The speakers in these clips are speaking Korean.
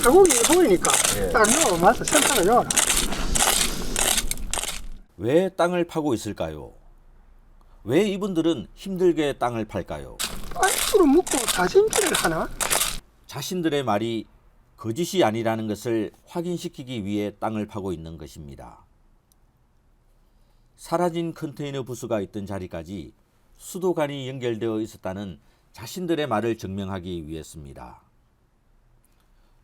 자국이 보이니까 예. 딱 넣어 맞서 생산을 넣어라. 왜 땅을 파고 있을까요? 왜 이분들은 힘들게 땅을 팔까요? 파이프로 묶고 다짐기를 하나? 자신들의 말이 거짓이 아니라는 것을 확인시키기 위해 땅을 파고 있는 것입니다. 사라진 컨테이너 부스가 있던 자리까지 수도관이 연결되어 있었다는 자신들의 말을 증명하기 위해서입니다.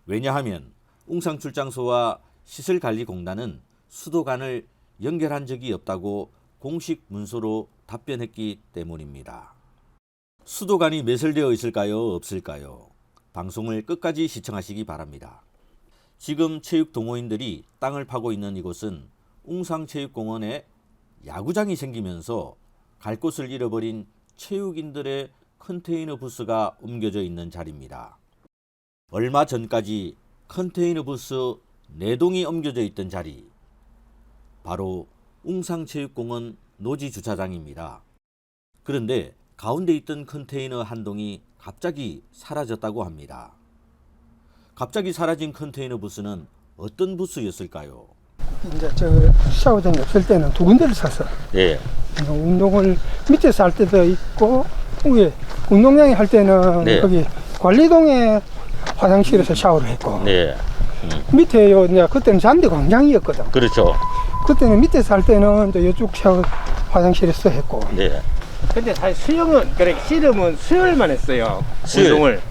왜냐하면 웅상출장소와 시설관리공단은 수도관을 연결한 적이 없다고 공식 문서로 답변했기 때문입니다. 수도관이 매설되어 있을까요? 없을까요? 방송을 끝까지 시청하시기 바랍니다. 지금 체육동호인들이 땅을 파고 있는 이곳은 웅상체육공원에 야구장이 생기면서 갈 곳을 잃어버린 체육인들의 컨테이너 부스가 옮겨져 있는 자리입니다. 얼마 전까지 컨테이너 부스 4동이 옮겨져 있던 자리, 바로 웅상체육공원 노지 주차장입니다. 그런데 가운데 있던 컨테이너 한 동이 갑자기 사라졌다고 합니다. 갑자기 사라진 컨테이너 부스는 어떤 부스였을까요? 이제 저 샤워장이 없을 때는 2군데를 샀어. 네. 운동을 밑에서 할 때도 있고 위에 운동장에 할 때는 네. 거기 관리동에 화장실에서 샤워를 했고 네. 밑에요 이제 그때는 잔디 광장이었거든. 그렇죠. 그때는 밑에서 할 때는 이제 이쪽 샤워 화장실에서 했고. 네. 근데 사실 수영은 그래 씨름은 수요일만 했어요. 수요일. 운동을.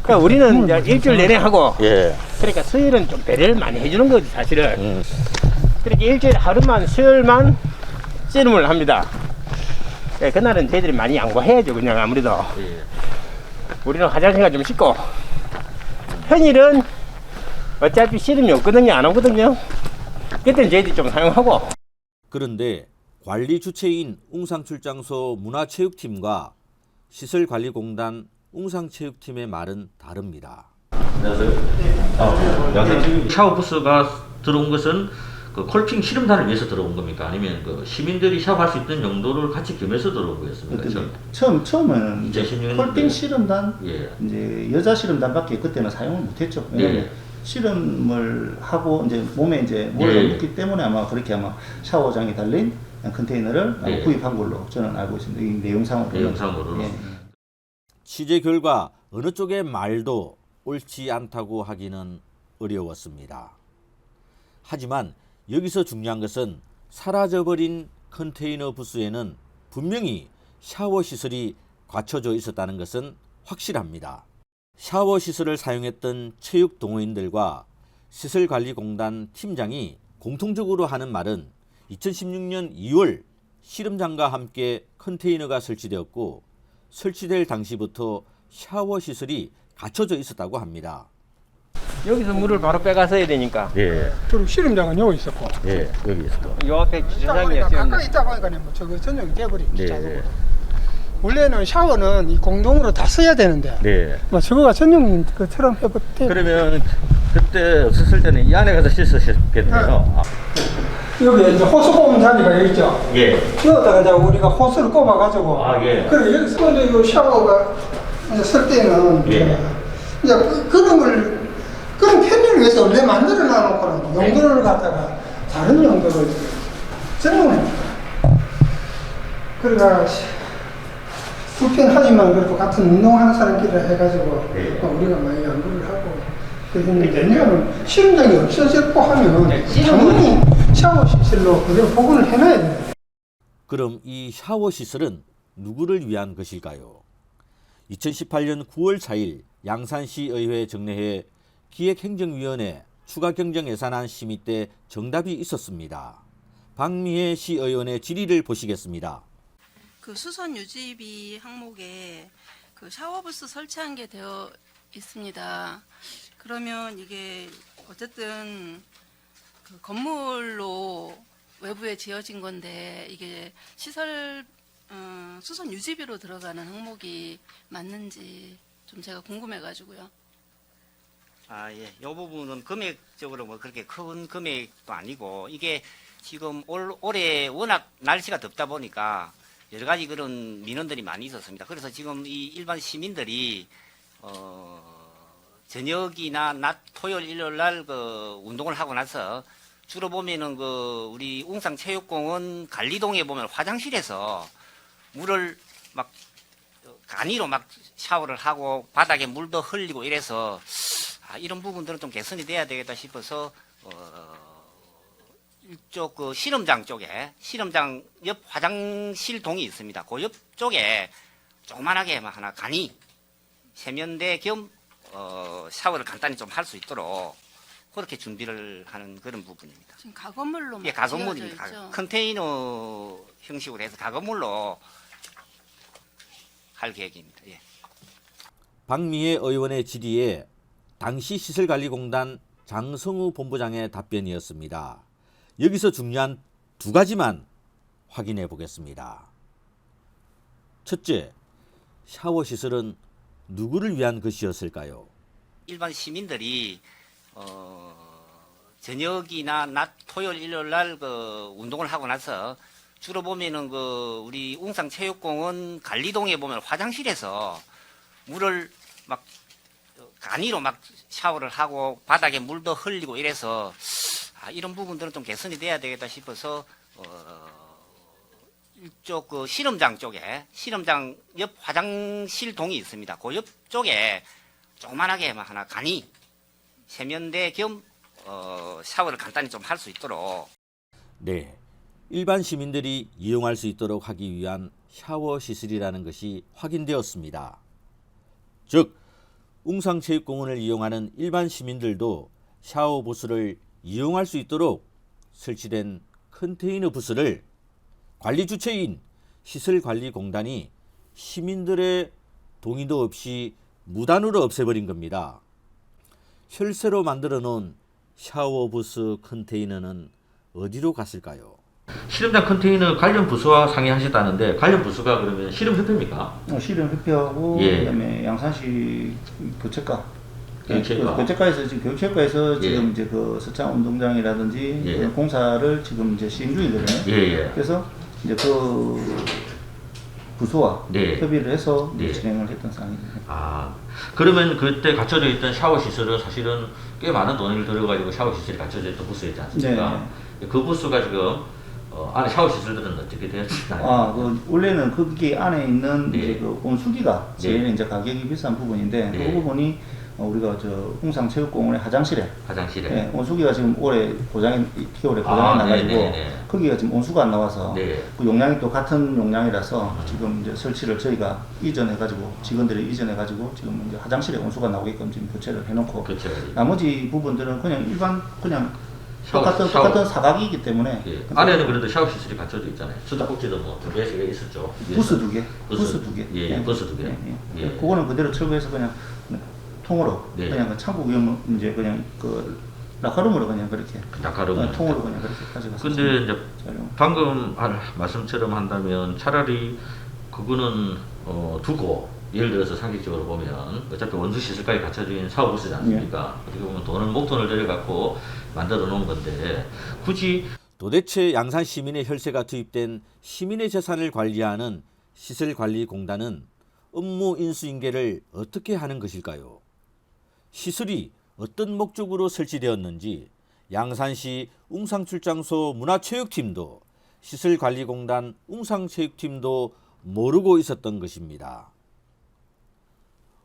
그러니까 우리는 이제 일주일 내내 하고. 예. 그러니까 수요일은 좀 배려를 많이 해주는 거지 사실은. 그러니까 일주일에 하루만 수요일만 씨름을 합니다. 예, 그날은 저희들이 많이 양보해야죠 그냥 아무래도. 예. 우리는 화장실가 좀 씻고. 평일은 어차피 씨름이 없거든요. 안 오거든요. 그때는 저희들이 좀 사용하고. 그런데 관리 주체인 웅상출장소 문화체육팀과 시설관리공단 웅상체육팀의 말은 다릅니다. 안녕하세요. 안녕하세요. 지금 샤워 부스가 들어온 것은 그 콜핑 씨름단을 위해서 들어온 겁니까? 아니면 그 시민들이 샤워할 수 있는 용도를 같이 겸해서 들어온 거였습니까? 처음에는 이제 2016년 콜핑 씨름단, 예. 이제 여자 씨름단밖에 그때는 사용을 못했죠. 왜냐면 예. 씨름을 하고 이제 몸에 이제 물을 예. 묻기 때문에 아마 그렇게 아마 샤워장에 달린 컨테이너를 아마 예. 구입한 걸로 저는 알고 있습니다. 이 내용상으로. 내용상으로는. 예. 취재 결과 어느 쪽의 말도 옳지 않다고 하기는 어려웠습니다. 하지만 여기서 중요한 것은 사라져버린 컨테이너 부스에는 분명히 샤워 시설이 갖춰져 있었다는 것은 확실합니다. 샤워 시설을 사용했던 체육동호인들과 시설관리공단 팀장이 공통적으로 하는 말은 2016년 2월 씨름장과 함께 컨테이너가 설치되었고 설치될 당시부터 샤워 시설이 갖춰져 있었다고 합니다. 여기서 물을 바로 빼가서야 되니까. 예, 그리고 씨름장은 여기 있었고. 예, 여기 있어. 요 앞에 주차장이었어요. 가까이 있다 보니까 뭐 저거 전용이 돼버린 네. 자동으로. 원래는 샤워는 이 공동으로 다 써야 되는데 네. 뭐 저거가 전용인 것처럼 해봤대. 그러면 그때 없었을 때는 이 안에 가서 씻으셨겠네요. 아. 여기 이제 호수 꼽은 자리가 있죠. 예. 여기다가 이제 우리가 호수를 꼽아가지고. 아, 예. 그래 여기서 근데 이 샤워가 이제 쓸 때는 예. 이제 그런 편리를 위해서 원래 만들어 놔놓고는 용도를 갖다가 다른 용도를 전용해. 그러니까 불편하지만 그래도 같은 운동하는 사람끼리 해가지고 네. 우리가 많이 양보를 하고 그랬는데 왜냐하면 씨름장이 없어졌고 하면 네, 당연히 샤워 시설로 그대로 복원을 해놔야 돼요. 그럼 이 샤워 시설은 누구를 위한 것일까요? 2018년 9월 4일 양산시의회 정례회 기획행정위원회 추가 경정 예산안 심의 때 정답이 있었습니다. 박미애 시의원의 질의를 보시겠습니다. 그 수선 유지비 항목에 그 샤워부스 설치한 게 되어 있습니다. 그러면 이게 어쨌든 그 건물로 외부에 지어진 건데 이게 시설 수선 유지비로 들어가는 항목이 맞는지 좀 제가 궁금해가지고요. 아, 예. 요 부분은 금액적으로 뭐 그렇게 큰 금액도 아니고, 이게 지금 올해 워낙 날씨가 덥다 보니까 여러 가지 그런 민원들이 많이 있었습니다. 그래서 지금 이 일반 시민들이, 저녁이나 낮 토요일 일요일 날 그 운동을 하고 나서 주로 보면은 그 우리 웅상체육공원 관리동에 보면 화장실에서 물을 막 간이로 막 샤워를 하고 바닥에 물도 흘리고 이래서 이런 부분들은 좀 개선이 돼야 되겠다 싶어서 이쪽 그 실험장 쪽에 실험장 옆 화장실 동이 있습니다. 그 옆쪽에 조그만하게 막 하나 간이 세면대 겸 샤워를 간단히 좀 할 수 있도록 그렇게 준비를 하는 그런 부분입니다. 지금 가건물로 예, 가건물입니다. 지어져 있죠? 컨테이너 형식으로 해서 가건물로 할 계획입니다. 예. 박미애 의원의 질의에 당시 시설관리공단 장성우 본부장의 답변이었습니다. 여기서 중요한 두 가지만 확인해 보겠습니다. 첫째, 샤워 시설은 누구를 위한 것이었을까요? 일반 시민들이 저녁이나 낮 토요일 일요일 날 그 운동을 하고 나서 주로 보면은 그 우리 웅상체육공원 관리동에 보면 화장실에서 물을 막 간이로 막 샤워를 하고 바닥에 물도 흘리고 이래서 이런 부분들은 좀 개선이 돼야 되겠다 싶어서 이쪽 그 실험장 쪽에 실험장 옆 화장실 동이 있습니다. 그 옆쪽에 조그만하게 막 하나 간이 세면대 겸 샤워를 간단히 좀 할 수 있도록. 네, 일반 시민들이 이용할 수 있도록 하기 위한 샤워 시설이라는 것이 확인되었습니다. 즉, 웅상체육공원을 이용하는 일반 시민들도 샤워 부스를 이용할 수 있도록 설치된 컨테이너 부스를 관리 주체인 시설관리공단이 시민들의 동의도 없이 무단으로 없애버린 겁니다. 혈세로 만들어 놓은 샤워 부스 컨테이너는 어디로 갔을까요? 실험장 컨테이너 관련 부서와 상의하셨다는데 관련 부서가 그러면 실험협회입니까? 실험협회하고 예. 그다음에 양산시 교체과. 교체과. 교체과에서 지금 교육체과에서 예. 지금 이제 그 서창 운동장이라든지 예. 그런 공사를 지금 이제 시행 중이거든요. 예. 그래서 이제 그 부서와 네. 협의를 해서 네. 진행을 했던 상황입니다. 그러면 그때 갖춰져 있던 샤워 시설은 사실은 꽤 많은 돈을 들여가지고 샤워 시설이 갖춰져 있던 부스였지 않습니까? 그 부스가 지금 안에 샤워 시설들은 어떻게 되었나요? 그 원래는 거기 안에 있는 네. 이제 그 온수기가 제일 이제 가격이 비싼 부분인데 네. 그 부분이 우리가 저 웅상체육공원의 화장실에 화장실에. 온수기가 지금 올해 고장이 겨울에 고장이 나가지고 네네네. 거기가 지금 온수가 안 나와서 네. 그 용량이 또 같은 용량이라서 지금 이제 설치를 저희가 이전해가지고 직원들이 이전해가지고 지금 이제 화장실에 온수가 나오게끔 지금 교체를 해놓고 그렇죠. 나머지 부분들은 그냥 일반 그냥 샤워, 똑같은 사각이기 때문에 예. 안에는 그래도 샤워 시설이 갖춰져 있잖아요. 수도꼭지도 뭐 두 개씩 있었죠. 부스 두 개, 부스 두 개. 예, 부스 두 개. 예. 그거는 그대로 철거해서 그냥 통으로 네. 그냥 그 창고 위험 이제 그냥 그 라카룸으로 그냥 그렇게 라카룸으로. 통으로 그냥 그렇게 가져가서. 근데 이제 촬영. 방금 말씀처럼 한다면 차라리 그거는 두고 예를 들어서 상식적으로 보면 어차피 원수 시설까지 갖춰져 있는 사업 부스지 않습니까? 어떻게 보면 목돈을 들여갖고 만들어 놓은 건데 굳이 도대체 양산 시민의 혈세가 투입된 시민의 재산을 관리하는 시설관리공단은 업무 인수인계를 어떻게 하는 것일까요? 시설이 어떤 목적으로 설치되었는지 양산시 웅상출장소 문화체육팀도 시설관리공단 웅상체육팀도 모르고 있었던 것입니다.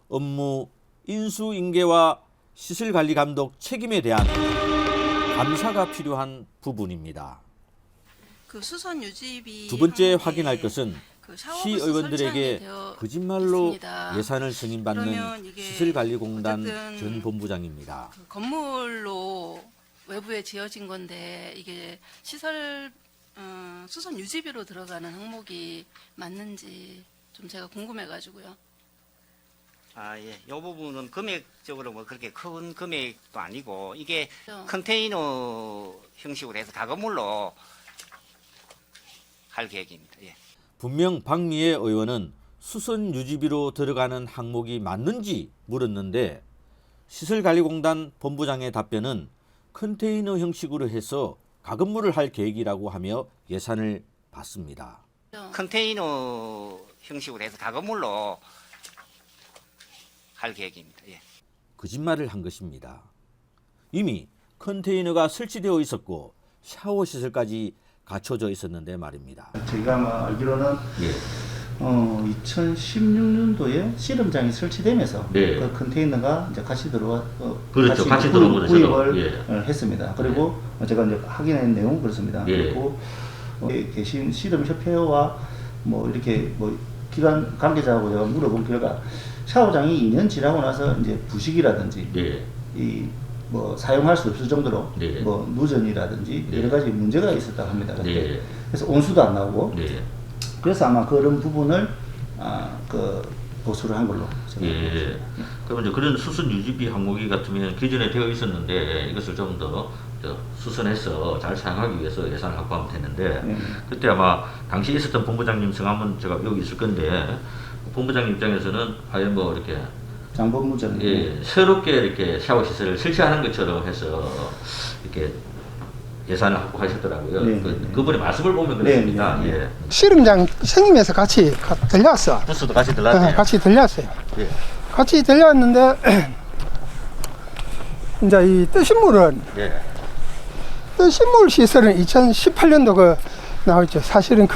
업무 인수인계와 시설관리감독 책임에 대한 감사가 필요한 부분입니다. 그 수선 유지비 두 번째 항목에 확인할 것은 그 샤워부스 시의원들에게 설치하게 되어 거짓말로 있습니다. 예산을 승인받는 그러면 이게 시설관리공단 어쨌든 전 본부장입니다. 그 건물로 외부에 지어진 건데 이게 시설 수선 유지비로 들어가는 항목이 맞는지 좀 제가 궁금해가지고요. 예. 이 부분은 금액적으로 뭐 그렇게 큰 금액도 아니고 이게 그렇죠. 컨테이너 형식으로 해서 가건물로 할 계획입니다. 예. 분명 박미애 의원은 수선 유지비로 들어가는 항목이 맞는지 물었는데 시설관리공단 본부장의 답변은 컨테이너 형식으로 해서 가건물을 할 계획이라고 하며 예산을 받습니다. 그렇죠. 컨테이너 형식으로 해서 가건물로 할 계획입니다. 예. 거짓말을 한 것입니다. 이미 컨테이너가 설치되어 있었고 샤워 시설까지 갖춰져 있었는데 말입니다. 저희가 아마 알기로는 예. 2016년도에 씨름장이 설치되면서 네. 그 컨테이너가 이제 같이 들어와 그렇죠. 같이 들어온 거죠. 구입을 예. 했습니다. 그리고 제가 이제 확인한 내용은 그렇습니다. 예. 그리고 계신 씨름협회와 뭐 이렇게 뭐 기관 관계자하고 제가 물어본 결과 샤워장이 2년 지나고 나서 이제 부식이라든지 예. 이 뭐 사용할 수 없을 정도로 네. 뭐 누전이라든지 네. 여러 가지 문제가 있었다고 합니다. 그때. 네. 그래서 온수도 안 나오고 네. 그래서 아마 그런 부분을 그 보수를 한 걸로 생각합니다. 예. 그러면 이제 그런 수선 유지비 항목이 같으면 기존에 되어 있었는데 이것을 좀 더 수선해서 잘 사용하기 위해서 예산을 확보하면 되는데 그때 아마 당시 있었던 본부장님 성함은 제가 여기 있을 건데 본부장님 입장에서는 아예 뭐 이렇게 장본부장. 예, 새롭게 이렇게 샤워 시설을 설치하는 것처럼 해서 이렇게 예산을 확보하셨더라고요. 네. 그분의 말씀을 보면 그렇습니다. 네. 예. 씨름장 생김에서 같이 들려왔어. 부스도 같이 들어왔네요. 같이 들려왔어요. 예. 같이 들려왔는데 이제 이 뜨신물은 예. 뜨신물 시설은 2018년도 그 나왔죠. 사실은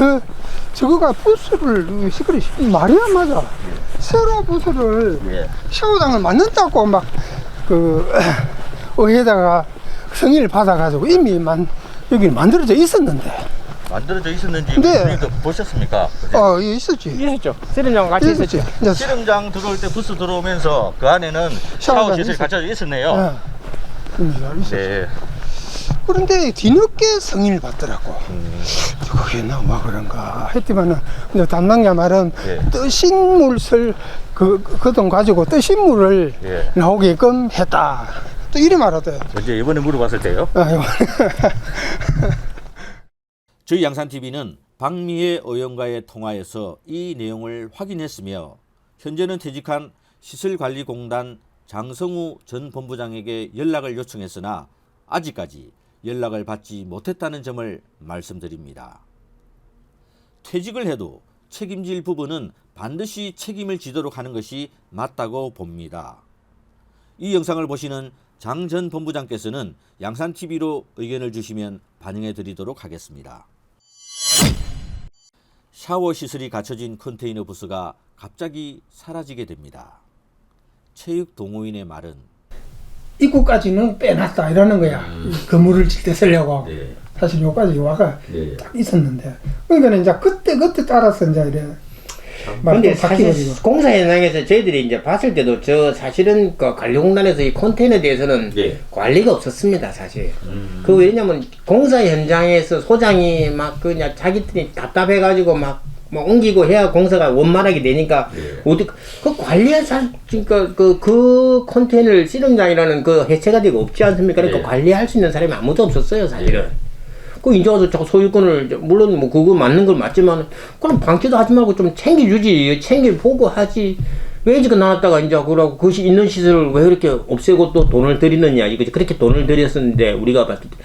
저거가 부스를 시끄러 말이 안 맞아. 새로 부스를 예. 샤워장을 만든다고 막 의회다가 승인을 받아가지고 이미 여기 만들어져 있었는데. 만들어져 있었는지 네. 보셨습니까? 이거 있었지. 있었죠. 씨름장 같이 있었죠. 이제 씨름장 들어올 때 부스 들어오면서 그 안에는 샤워 샤워장이 시설이 있었죠. 갖춰져 있었네요. 있었죠. 네. 그런데 뒤늦게 승인을 받더라고. 그게 너무 그런가 했지만은 이제 담당자 말은 예. 뜨신 물을 그 돈 가지고 뜨신 물을 예. 나오게끔 했다. 또 이래 말하대요. 언제 이번에 물어봤을 때요? 저희 양산TV는 박미애 의원과의 통화에서 이 내용을 확인했으며 현재는 퇴직한 시설관리공단 장성우 전 본부장에게 연락을 요청했으나 아직까지 연락을 받지 못했다는 점을 말씀드립니다. 퇴직을 해도 책임질 부분은 반드시 책임을 지도록 하는 것이 맞다고 봅니다. 이 영상을 보시는 장 전 본부장께서는 양산TV로 의견을 주시면 반영해 드리도록 하겠습니다. 샤워 시설이 갖춰진 컨테이너 부스가 갑자기 사라지게 됩니다. 체육 동호인의 말은 입구까지는 빼놨다 이러는 거야. 이 건물을 질 때 쓰려고. 네. 사실 요까지 와가 네. 딱 있었는데. 그러니까 이제 그때 따라서 이제 이래. 근데 말도 사실 바뀌어버리고. 공사 현장에서 저희들이 이제 봤을 때도 사실은 그 관리공단에서 이 컨테이너에 대해서는 네. 관리가 없었습니다, 사실. 왜냐면 공사 현장에서 소장이 막 그냥 자기들이 답답해가지고 막 옮기고 해야 공사가 원만하게 되니까 그 관리할 사람 그러니까 그 컨테이너를 씨름장이라는 그 해체가 되고 없지 않습니까? 그러니까 관리할 수 있는 사람이 아무도 없었어요, 사실은. 그 이제 와서 자꾸 소유권을 물론 뭐 그거 맞는 건 맞지만 그럼 방치도 하지 말고 좀 챙겨주지, 챙겨보고 하지. 왜 지금 나왔다가 이제 그러고 그것이 있는 시설을 왜 그렇게 없애고 또 돈을 들이느냐, 이거지. 그렇게 돈을 들였었는데 우리가 봤을 때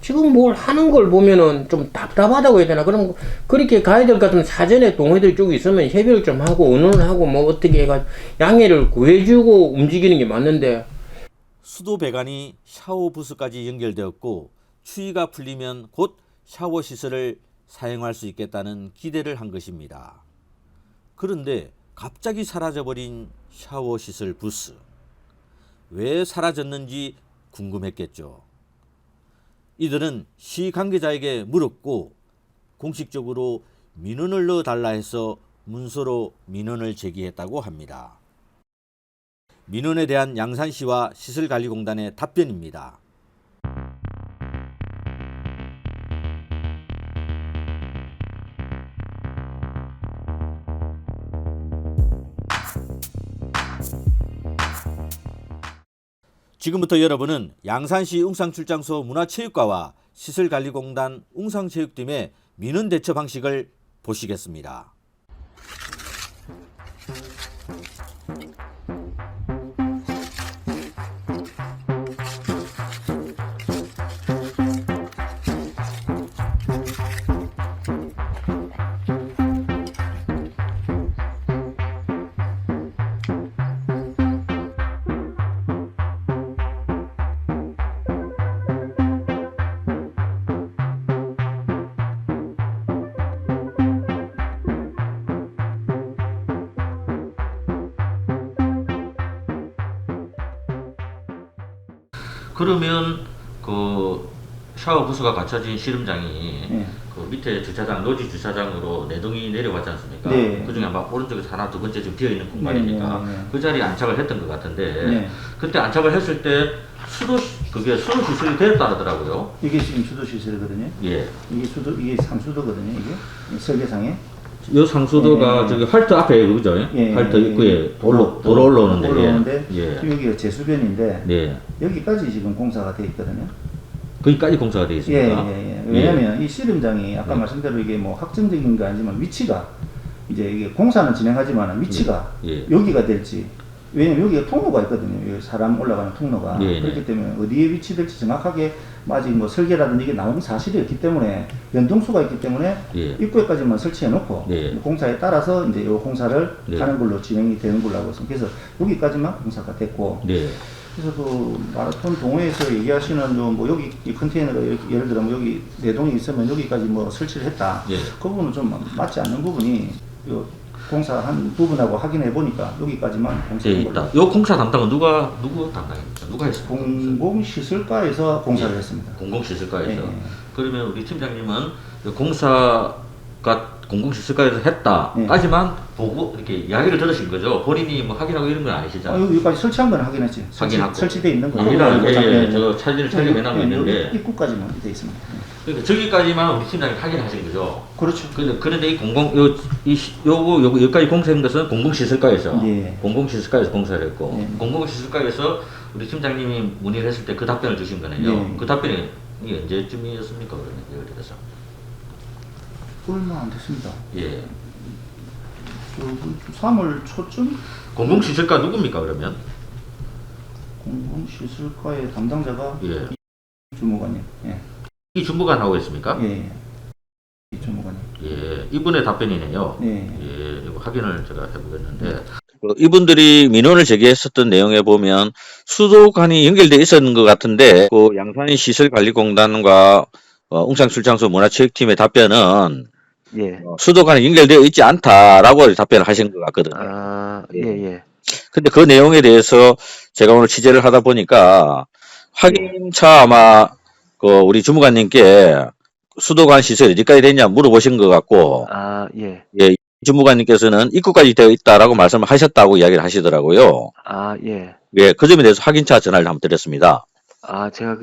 지금 뭘 하는 걸 보면은 좀 답답하다고 해야 되나. 그럼 그렇게 가야 될 것 같으면 사전에 동호회들 쪽에 있으면 협의를 좀 하고 의논을 하고 뭐 어떻게 해가지고 양해를 구해주고 움직이는 게 맞는데. 수도 배관이 샤워 부스까지 연결되었고 추위가 풀리면 곧 샤워 시설을 사용할 수 있겠다는 기대를 한 것입니다. 그런데 갑자기 사라져버린 샤워 시설 부스. 왜 사라졌는지 궁금했겠죠. 이들은 시 관계자에게 물었고 공식적으로 민원을 넣어달라 해서 문서로 민원을 제기했다고 합니다. 민원에 대한 양산시와 시설관리공단의 답변입니다. 지금부터 여러분은 양산시 웅상출장소 문화체육과와 시설관리공단 웅상체육팀의 민원 대처 방식을 보시겠습니다. 그러면 그 샤워 부스가 갖춰진 씨름장이 예. 그 밑에 주차장, 노지 주차장으로 내동이 내려왔지 않습니까? 네. 그 중에 아마 오른쪽에 하나, 두 번째 좀 비어있는 공간이니까 네. 그 자리에 안착을 했던 것 같은데 네. 그때 안착을 했을 때 그게 수도 시설이 되었다 하더라고요. 이게 지금 수도 시설이거든요. 예. 이게 상수도거든요. 이게 설계상에. 이 상수도가 예. 저기 할트 앞에 그죠? 예. 할트 입구에 도로 올라오는데. 올라오는데 예. 여기가 제수변인데 네. 여기까지 지금 공사가 돼 있거든요. 거기까지 공사가 되어 있습니다. 왜냐면 이 씨름장이 아까 말씀대로 이게 뭐 확정적인 건 아니지만 위치가 이제 이게 공사는 진행하지만 위치가 예. 여기가 될지 왜냐면 여기가 통로가 있거든요. 여기 사람 올라가는 통로가 네, 그렇기 네. 때문에 어디에 위치될지 정확하게 아직 뭐 설계라든지 이게 나온 사실이었기 때문에 변동수가 있기 때문에 예. 입구에까지만 설치해 놓고 네. 공사에 따라서 이제 이 공사를 네. 하는 걸로 진행이 되는 걸로 알고 있습니다. 그래서 여기까지만 공사가 됐고 네. 그래서 그 마라톤 동호회에서 얘기하시는 뭐 여기 이 컨테이너가 이렇게 예를 들어 뭐 여기 내동이 있으면 여기까지 뭐 설치를 했다. 예. 그 부분은 좀 맞지 않는 부분이 요 공사한 부분하고 확인해 보니까 여기까지만 예, 공사한 있다. 걸로. 요 공사 담당은 누구 담당입니까? 누가 했습니까? 공공시설과에서 공사를 했습니다. 공공시설과에서. 예. 그러면 우리 팀장님은 그 공사가 공공시설과에서 했다까지만 보고 이렇게 이야기를 들으신 거죠. 본인이 뭐 확인하고 이런 건 아니시잖아요. 여기까지 설치한 건 확인했지. 확인하고. 설치돼 있는 거. 예, 저 사진을 촬영해놓고 있는데 입구까지만 돼 있습니다. 그러니까 저기까지만 우리 팀장이 확인하신 거죠. 그렇죠. 그런데 이 요거 여기까지 공사한 것은 공공시설과에서 예. 공공시설과에서 공사를 했고 예. 공공시설과에서 우리 팀장님이 문의를 했을 때 그 답변을 주신 거네요. 예. 그 답변이 이게 언제쯤이었습니까? 그러면 예를 들어서 얼마 안 됐습니다. 예. 3월 초쯤 공공시설과 누굽니까 그러면? 공공시설과의 담당자가 예. 주무관님. 예. 이 주무관하고 있습니까? 예. 이 주무관님. 예. 이분의 답변이네요. 예. 예. 이거 확인을 제가 해보겠는데 이분들이 민원을 제기했었던 내용에 보면 수도관이 연결돼 있었는 것 같은데 그 양산시설관리공단과 웅상출장소 문화체육팀의 답변은 예. 수도관이 연결되어 있지 않다라고 답변을 하신 것 같거든요. 아, 예, 예. 근데 그 내용에 대해서 제가 오늘 취재를 하다 보니까 확인차 아마 그 우리 주무관님께 수도관 시설 어디까지 됐냐 물어보신 것 같고, 아, 예. 예, 주무관님께서는 입구까지 되어 있다라고 말씀을 하셨다고 이야기를 하시더라고요. 아, 예. 예, 그 점에 대해서 확인차 전화를 한번 드렸습니다. 아, 제가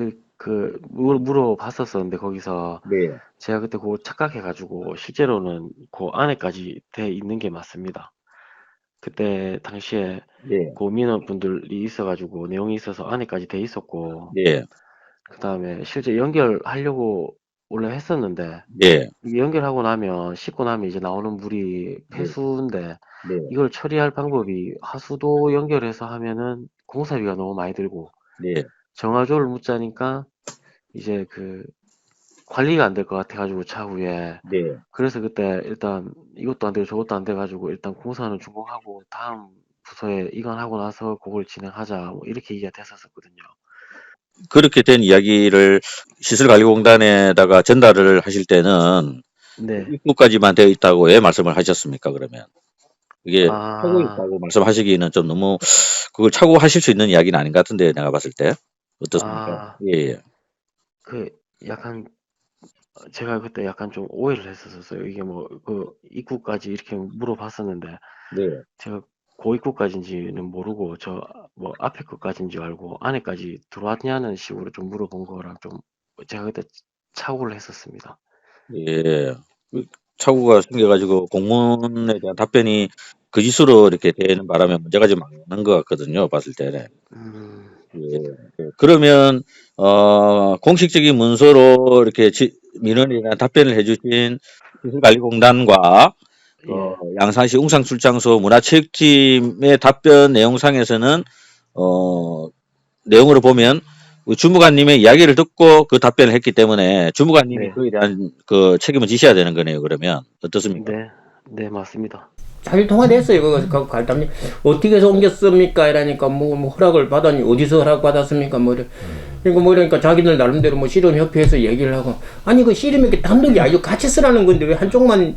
물어봤었었는데, 거기서. 네. 제가 그때 그거 착각해가지고, 실제로는 그 안에까지 돼 있는 게 맞습니다. 그때 당시에 예. 그 민원분들이 있어가지고, 내용이 있어서 안에까지 돼 있었고, 예. 그 다음에 실제 연결하려고 원래 했었는데, 예. 이게 연결하고 나면, 씻고 나면 이제 나오는 물이 폐수인데, 네. 이걸 처리할 방법이 하수도 연결해서 하면은 공사비가 너무 많이 들고, 네. 정화조를 묻자니까 이제 그 관리가 안 될 것 같아가지고 차후에. 네. 그래서 그때 일단 이것도 안 되고 저것도 안 돼가지고 일단 공사는 준공하고 다음 부서에 이관하고 나서 그걸 진행하자 뭐 이렇게 얘기가 됐었거든요. 그렇게 된 이야기를 시설관리공단에다가 전달을 하실 때는 네. 입구까지만 되어 있다고 왜 말씀을 하셨습니까, 그러면? 이게 아. 차고 있다고 말씀하시기는 좀 너무 그걸 차고 하실 수 있는 이야기는 아닌 것 같은데, 내가 봤을 때. 어떻습니까? 아. 예, 예. 그 약간 제가 그때 약간 좀 오해를 했었어요. 이게 뭐 그 입구까지 이렇게 물어봤었는데 네. 제가 고 입구까지인지는 모르고 저 뭐 앞에 것까지인 줄 알고 안에까지 들어왔냐는 식으로 좀 물어본 거랑 좀 제가 그때 착오를 했었습니다. 예. 착오가 생겨가지고 공문에 대한 답변이 거짓으로 이렇게 되는 바람에 문제가 좀 많은 것 같거든요, 봤을 때는. 예. 그러면 공식적인 문서로 이렇게 민원에 대한 답변을 해주신 시설관리공단과 예. 양산시 웅상출장소 문화체육팀의 답변 내용상에서는 내용으로 보면 주무관님의 이야기를 듣고 그 답변을 했기 때문에 주무관님이 네. 그에 대한 그 책임을 지셔야 되는 거네요. 그러면 어떻습니까? 네, 네 맞습니다. 잘 통화됐어요. 그거 갈담님 어떻게 해서 옮겼습니까? 이러니까 뭐 허락을 받았니? 어디서 허락 받았습니까? 뭐 이래. 그러니까 뭐 이러니까 자기들 나름대로 뭐 씨름협회에서 얘기를 하고 아니 그 씨름협회 단독이 아니고 같이 쓰라는 건데 왜 한쪽만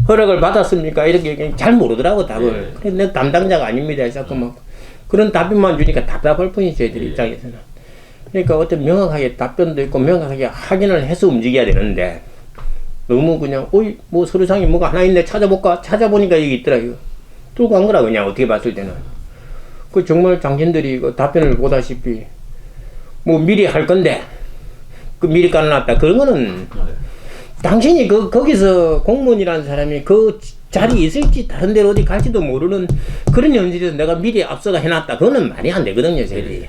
허락을 받았습니까? 이렇게 잘 모르더라고 답을. 그래서 내가 담당자가 아닙니다. 자꾸 막 그런 답변만 주니까 답답할 뿐이죠. 애들 입장에서는. 그러니까 어떤 명확하게 답변도 있고 명확하게 확인을 해서 움직여야 되는데 너무 그냥 어이 뭐 서류상에 뭐가 하나 있네 찾아볼까 찾아보니까 여기 있더라 이거 뚫고 간 거라 그냥 어떻게 봤을 때는 그 정말 당신들이 그 답변을 보다시피 뭐 미리 할 건데 그 미리 깔아놨다 그런 거는 당신이 거기서 공무원이라는 사람이 그 자리에 있을지 다른 데로 어디 갈지도 모르는 그런 현실에서 내가 미리 앞서가 해놨다 그거는 말이 안 되거든요 저희들이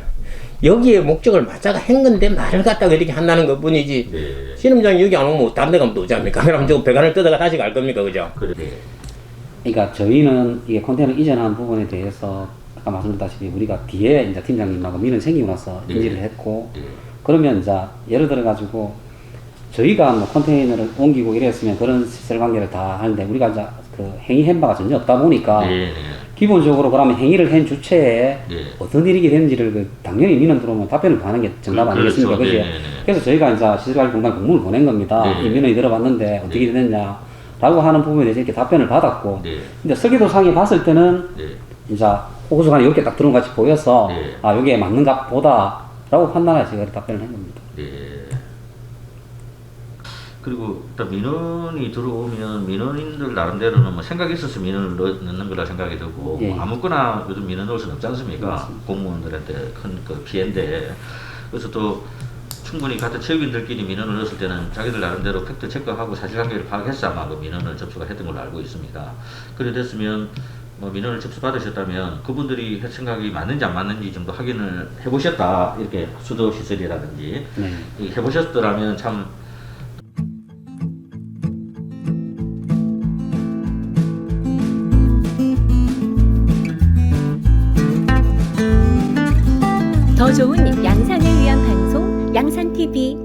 여기에 목적을 맞춰가 한 건데 말을 갖다가 이렇게 한다는 것 뿐이지 실험장이 여기 안 오면 다른 데 가면 또 오지 않습니까? 그럼 저 배관을 뜯어가 다시 갈 겁니까 그죠? 그러니까 저희는 이게 컨테이너 이전하는 부분에 대해서 아까 말씀드렸다시피 우리가 뒤에 이제 팀장님하고 민원이 생기고 나서 인지를 했고 그러면 이제 예를 들어 가지고 저희가 뭐 컨테이너를 옮기고 이랬으면 그런 시설 관계를 다 하는데 우리가 이제 그 행위한 바가 전혀 없다 보니까 기본적으로 그러면 행위를 한 주체에 어떤 일이 됐는지를 그 당연히 민원 들어오면 답변을 받는 게 정답 아니겠습니까? 그렇죠. 그래서 저희가 이제 시설관리공단 공문을 보낸 겁니다. 이 민원이 들어봤는데 어떻게 됐냐 라고 하는 부분에 대해서 이렇게 답변을 받았고 근데 서기도상에 봤을 때는 이제 호구수관이 이렇게 딱 들어온 것 같이 보여서 아 여기에 맞는가 보다 라고 판단해서 제가 답변을 한 겁니다. 그리고 일단 민원이 들어오면 민원인들 나름대로는 뭐 생각이 있어서 민원을 넣는 거라 생각이 들고 뭐 아무거나 요즘 민원 넣을 수는 없지 않습니까? 공무원들한테 큰 그 피해인데 그래서 또 충분히 같은 체육인들끼리 민원을 넣었을 때는 자기들 나름대로 팩트 체크하고 사실관계를 파악해서 아마 그 민원을 접수가 했던 걸로 알고 있습니다. 그래 됐으면 뭐 민원을 접수받으셨다면 그분들이 생각이 맞는지 안 맞는지 정도 확인을 해보셨다 이렇게 수도시설이라든지 해보셨더라면 참 더 좋은 양산을 위한 방송 양산TV